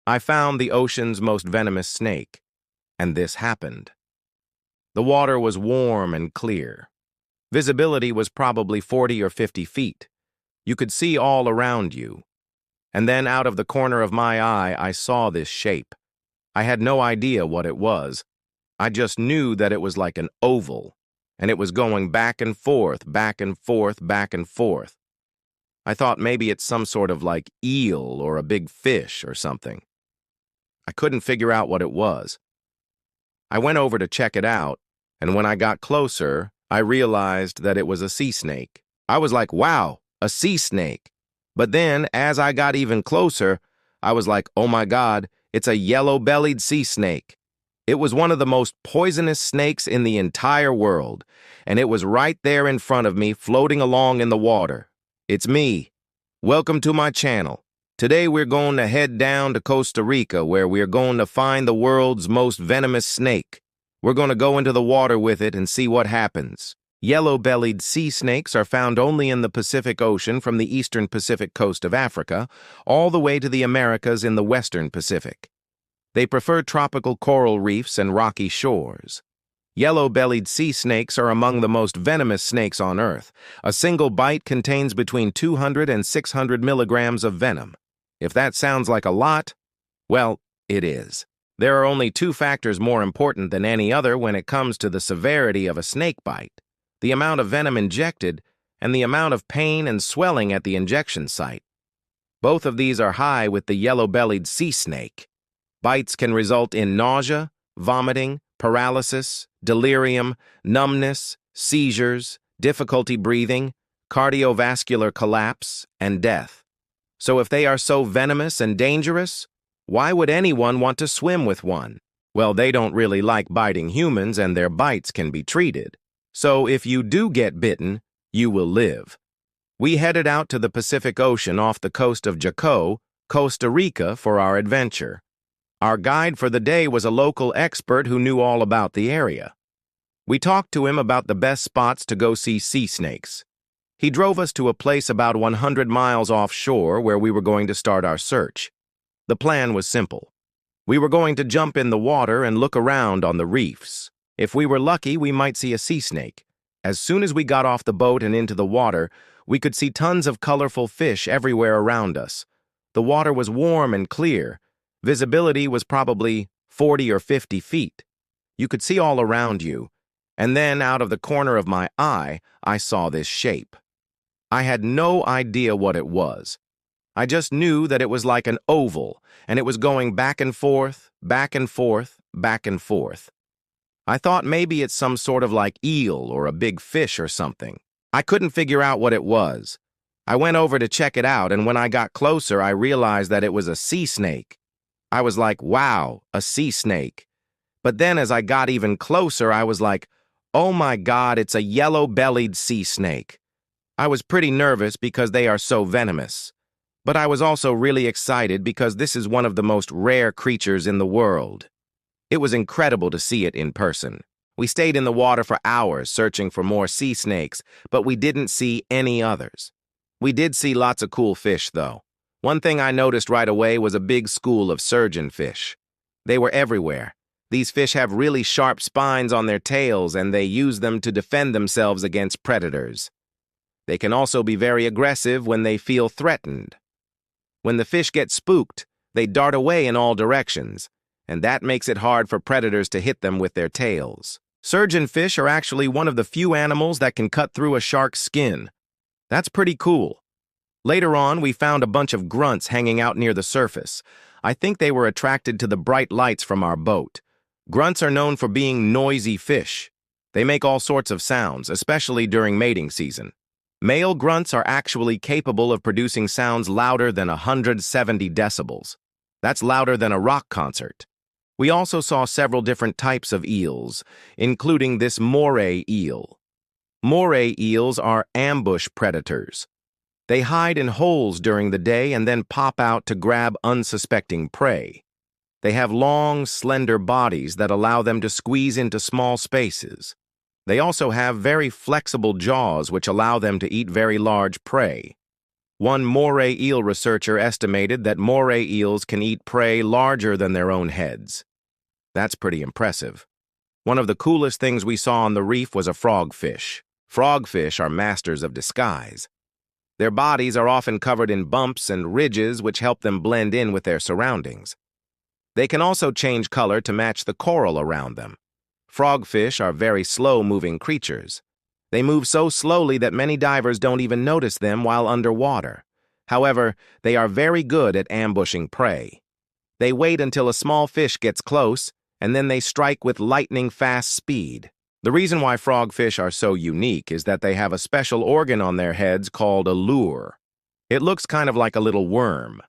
I found the ocean's most venomous snake, and this happened. The water was warm and clear. Visibility was probably 40 or 50 feet. You could see all around you. And then out of the corner of my eye, I saw this shape. I had no idea what it was. I just knew that it was like an oval, and it was going back and forth, back and forth, back and forth. I thought maybe it's some sort of like eel or a big fish or something. I couldn't figure out what it was. I went over to check it out, and when I got closer, I realized that it was a sea snake. I was like, wow, a sea snake. But then, as I got even closer, I was like, oh my God, it's a yellow-bellied sea snake. It was one of the most poisonous snakes in the entire world, and it was right there in front of me, floating along in the water. It's me. Welcome to my channel. Today we're going to head down to Costa Rica, where we're going to find the world's most venomous snake. We're going to go into the water with it and see what happens. Yellow-bellied sea snakes are found only in the Pacific Ocean from the eastern Pacific coast of Africa, all the way to the Americas in the western Pacific. They prefer tropical coral reefs and rocky shores. Yellow-bellied sea snakes are among the most venomous snakes on Earth. A single bite contains between 200 and 600 milligrams of venom. If that sounds like a lot, well, it is. There are only two factors more important than any other when it comes to the severity of a snake bite: the amount of venom injected and the amount of pain and swelling at the injection site. Both of these are high with the yellow-bellied sea snake. Bites can result in nausea, vomiting, paralysis, delirium, numbness, seizures, difficulty breathing, cardiovascular collapse, and death. So if they are so venomous and dangerous, why would anyone want to swim with one? Well, they don't really like biting humans, and their bites can be treated. So if you do get bitten, you will live. We headed out to the Pacific Ocean off the coast of Jaco, Costa Rica, for our adventure. Our guide for the day was a local expert who knew all about the area. We talked to him about the best spots to go see sea snakes. He drove us to a place about 100 miles offshore where we were going to start our search. The plan was simple. We were going to jump in the water and look around on the reefs. If we were lucky, we might see a sea snake. As soon as we got off the boat and into the water, we could see tons of colorful fish everywhere around us. The water was warm and clear. Visibility was probably 40 or 50 feet. You could see all around you. And then, out of the corner of my eye, I saw this shape. I had no idea what it was. I just knew that it was like an oval, and it was going back and forth, back and forth, back and forth. I thought maybe it's some sort of like eel or a big fish or something. I couldn't figure out what it was. I went over to check it out, and when I got closer, I realized that it was a sea snake. I was like, wow, a sea snake. But then as I got even closer, I was like, oh my God, it's a yellow-bellied sea snake. I was pretty nervous because they are so venomous. But I was also really excited because this is one of the most rare creatures in the world. It was incredible to see it in person. We stayed in the water for hours searching for more sea snakes, but we didn't see any others. We did see lots of cool fish, though. One thing I noticed right away was a big school of surgeonfish. They were everywhere. These fish have really sharp spines on their tails, and they use them to defend themselves against predators. They can also be very aggressive when they feel threatened. When the fish get spooked, they dart away in all directions, and that makes it hard for predators to hit them with their tails. Surgeonfish are actually one of the few animals that can cut through a shark's skin. That's pretty cool. Later on, we found a bunch of grunts hanging out near the surface. I think they were attracted to the bright lights from our boat. Grunts are known for being noisy fish. They make all sorts of sounds, especially during mating season. Male grunts are actually capable of producing sounds louder than 170 decibels. That's louder than a rock concert. We also saw several different types of eels, including this moray eel. Moray eels are ambush predators. They hide in holes during the day and then pop out to grab unsuspecting prey. They have long, slender bodies that allow them to squeeze into small spaces. They also have very flexible jaws which allow them to eat very large prey. One moray eel researcher estimated that moray eels can eat prey larger than their own heads. That's pretty impressive. One of the coolest things we saw on the reef was a frogfish. Frogfish are masters of disguise. Their bodies are often covered in bumps and ridges which help them blend in with their surroundings. They can also change color to match the coral around them. Frogfish are very slow-moving creatures. They move so slowly that many divers don't even notice them while underwater. However, they are very good at ambushing prey. They wait until a small fish gets close, and then they strike with lightning-fast speed. The reason why frogfish are so unique is that they have a special organ on their heads called a lure. It looks kind of like a little worm.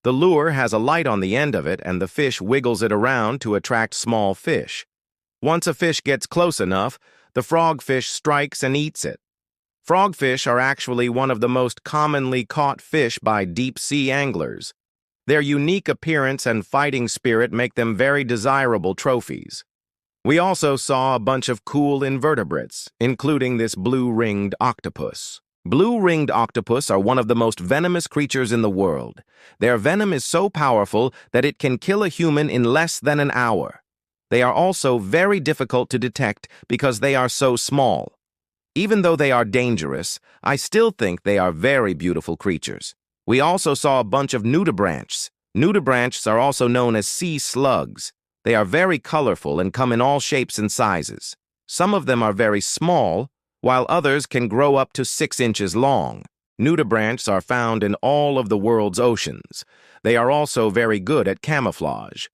The lure has a light on the end of it, and the fish wiggles it around to attract small fish. Once a fish gets close enough, the frogfish strikes and eats it. Frogfish are actually one of the most commonly caught fish by deep-sea anglers. Their unique appearance and fighting spirit make them very desirable trophies. We also saw a bunch of cool invertebrates, including this blue-ringed octopus. Blue-ringed octopus are one of the most venomous creatures in the world. Their venom is so powerful that it can kill a human in less than an hour. They are also very difficult to detect because they are so small. Even though they are dangerous, I still think they are very beautiful creatures. We also saw a bunch of nudibranchs. Nudibranchs are also known as sea slugs. They are very colorful and come in all shapes and sizes. Some of them are very small, while others can grow up to 6 inches long. Nudibranchs are found in all of the world's oceans. They are also very good at camouflage.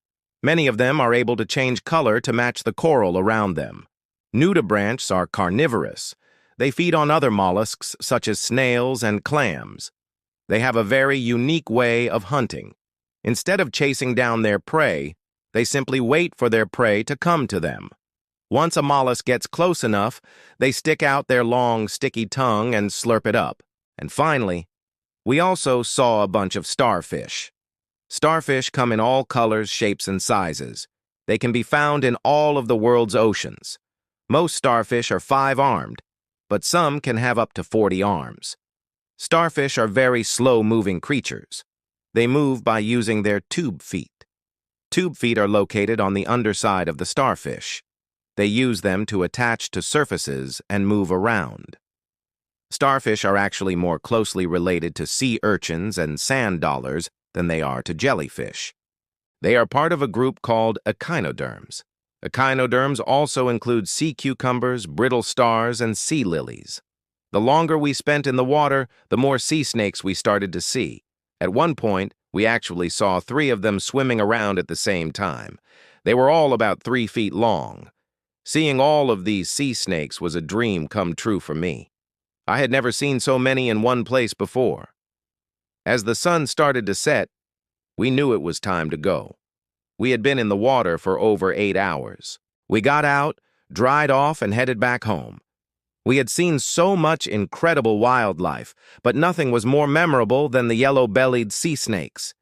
Many of them are able to change color to match the coral around them. Nudibranchs are carnivorous. They feed on other mollusks such as snails and clams. They have a very unique way of hunting. Instead of chasing down their prey, they simply wait for their prey to come to them. Once a mollusk gets close enough, they stick out their long, sticky tongue and slurp it up. And finally, we also saw a bunch of starfish. Starfish come in all colors, shapes, and sizes. They can be found in all of the world's oceans. Most starfish are 5-armed, but some can have up to 40 arms. Starfish are very slow-moving creatures. They move by using their tube feet. Tube feet are located on the underside of the starfish. They use them to attach to surfaces and move around. Starfish are actually more closely related to sea urchins and sand dollars than they are to jellyfish. They are part of a group called echinoderms. Echinoderms also include sea cucumbers, brittle stars, and sea lilies. The longer we spent in the water, the more sea snakes we started to see. At one point, we actually saw 3 of them swimming around at the same time. They were all about 3 feet long. Seeing all of these sea snakes was a dream come true for me. I had never seen so many in one place before. As the sun started to set, we knew it was time to go. We had been in the water for over 8 hours. We got out, dried off, and headed back home. We had seen so much incredible wildlife, but nothing was more memorable than the yellow-bellied sea snakes.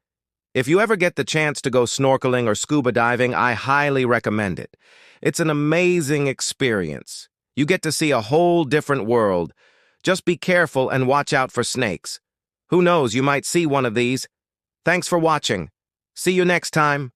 If you ever get the chance to go snorkeling or scuba diving, I highly recommend it. It's an amazing experience. You get to see a whole different world. Just be careful and watch out for snakes. Who knows, you might see one of these. Thanks for watching. See you next time.